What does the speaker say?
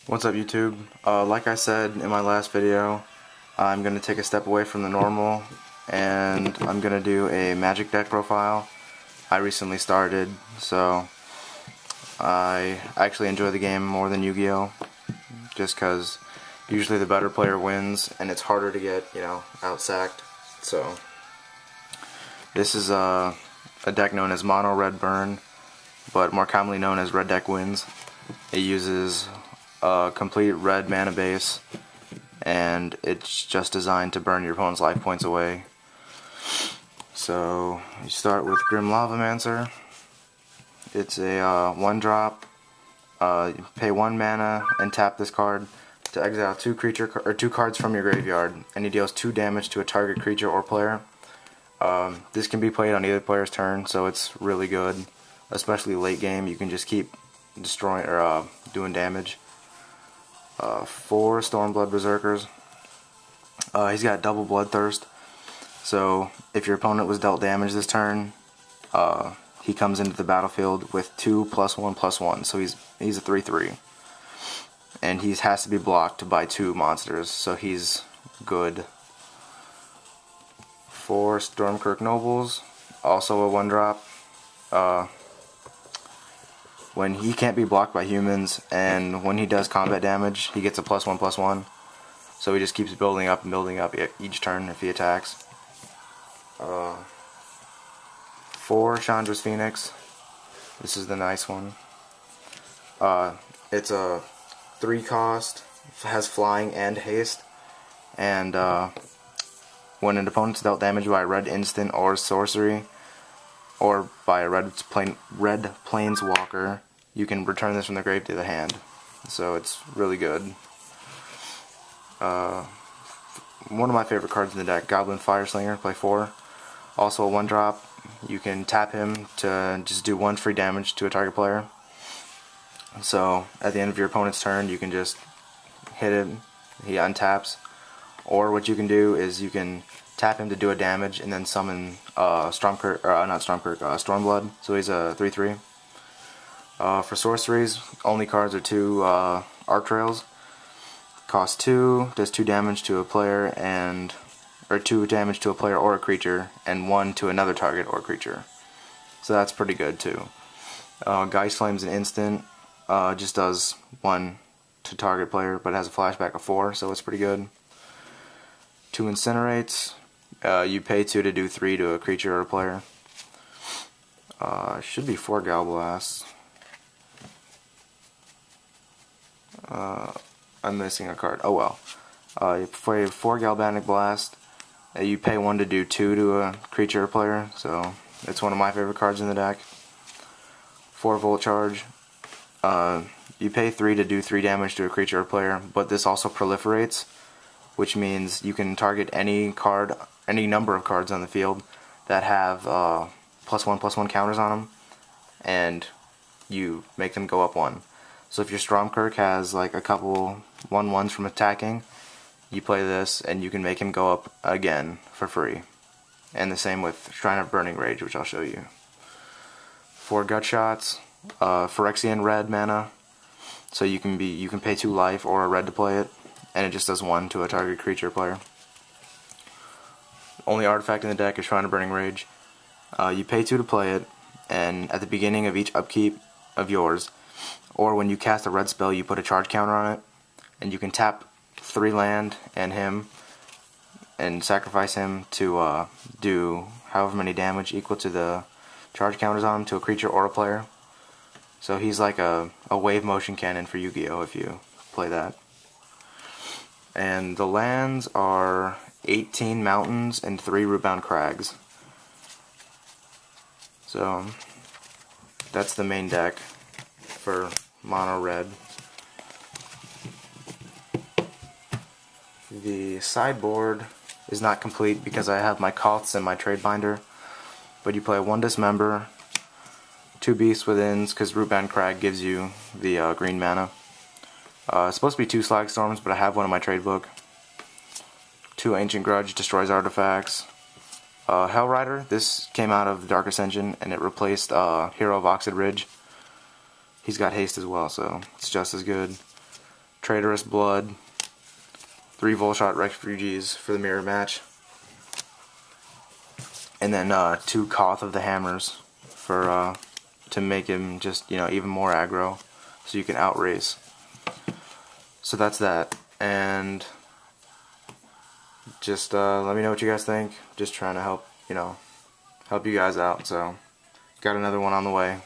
What's up, YouTube? Like I said in my last video, I'm going to take a step away from the normal and I'm going to do a magic deck profile. I recently started, so I actually enjoy the game more than Yu-Gi-Oh! Just because usually the better player wins and it's harder to get, out-sacked. So this is a deck known as Mono Red Burn, but more commonly known as Red Deck Wins. It uses a complete red mana base, and it's just designed to burn your opponent's life points away. So you start with Grim Lavamancer. It's a 1-drop. You pay 1 mana and tap this card to exile two cards from your graveyard, and he deals 2 damage to a target creature or player. This can be played on either player's turn, so it's really good, especially late game. You can just keep destroying or doing damage. 4 Stormblood Berserkers. He's got double Bloodthirst, so if your opponent was dealt damage this turn, he comes into the battlefield with 2+1/+1, so he's a 3/3, and he has to be blocked by 2 monsters, so he's good. 4 Stormkirk Nobles, also a 1-drop. When he can't be blocked by humans, and when he does combat damage, he gets a +1/+1. So he just keeps building up and building up each turn if he attacks. 4 Chandra's Phoenix. This is the nice one. It's a 3-cost, has flying and haste, and when an opponent's dealt damage by a red instant or sorcery, or by a red planeswalker, you can return this from the grave to the hand. So it's really good. One of my favorite cards in the deck, Goblin Fireslinger, play 4. Also a 1-drop. You can tap him to just do 1 free damage to a target player. So at the end of your opponent's turn, you can just hit him, he untaps. Or what you can do is you can tap him to do a damage and then summon Stormblood, so he's a 3/3. For sorceries, only cards are 2 Arc Trails. Cost 2, does 2 damage to a player or 2 damage to a player or a creature, and 1 to another target or creature. So that's pretty good too. Geist Flame's an instant, just does 1 to target player, but it has a flashback of 4, so it's pretty good. 2 Incinerates. You pay 2 to do 3 to a creature or a player. Should be 4 Galblasts. I'm missing a card. Oh well. You play 4 Galvanic Blast. You pay 1 to do 2 to a creature or player, so it's one of my favorite cards in the deck. 4 Volt Charge. You pay 3 to do 3 damage to a creature or player, but this also proliferates, which means you can target any number of cards on the field that have +1/+1 counters on them, and you make them go up 1. So if your Stormkirk has like a couple 1/1s from attacking, you play this and you can make him go up again for free. And the same with Shrine of Burning Rage, which I'll show you. 4 Gutshots, Phyrexian red mana, so you can pay 2 life or a red to play it, and it just does 1 to a target creature player. Only artifact in the deck is Shrine of Burning Rage. You pay 2 to play it, and at the beginning of each upkeep of yours, or when you cast a red spell, you put a charge counter on it, and you can tap 3 land and him, and sacrifice him to do however many damage equal to the charge counters on him to a creature or a player. So he's like a wave motion cannon for Yu-Gi-Oh! If you play that. And the lands are 18 mountains and 3 rootbound crags. So that's the main deck for Mono Red. The sideboard is not complete because I have my Koths and my Trade Binder, but you play 1 Dismember, 2 Beast Withins, because Rootbound Crag gives you the green mana. It's supposed to be 2 Slag Storms, but I have one in my trade book. 2 Ancient Grudge, destroys artifacts. Hellrider, this came out of the Dark Ascension, and it replaced Hero of Oxid Ridge. He's got haste as well, so it's just as good. Traitorous Blood, 3 Volshot Refugees for the mirror match, and then 2 Koth of the Hammers for to make him just, you know, even more aggro, so you can outrace. So that's that, and just let me know what you guys think. Just trying to help, you know, help you guys out. So got another one on the way.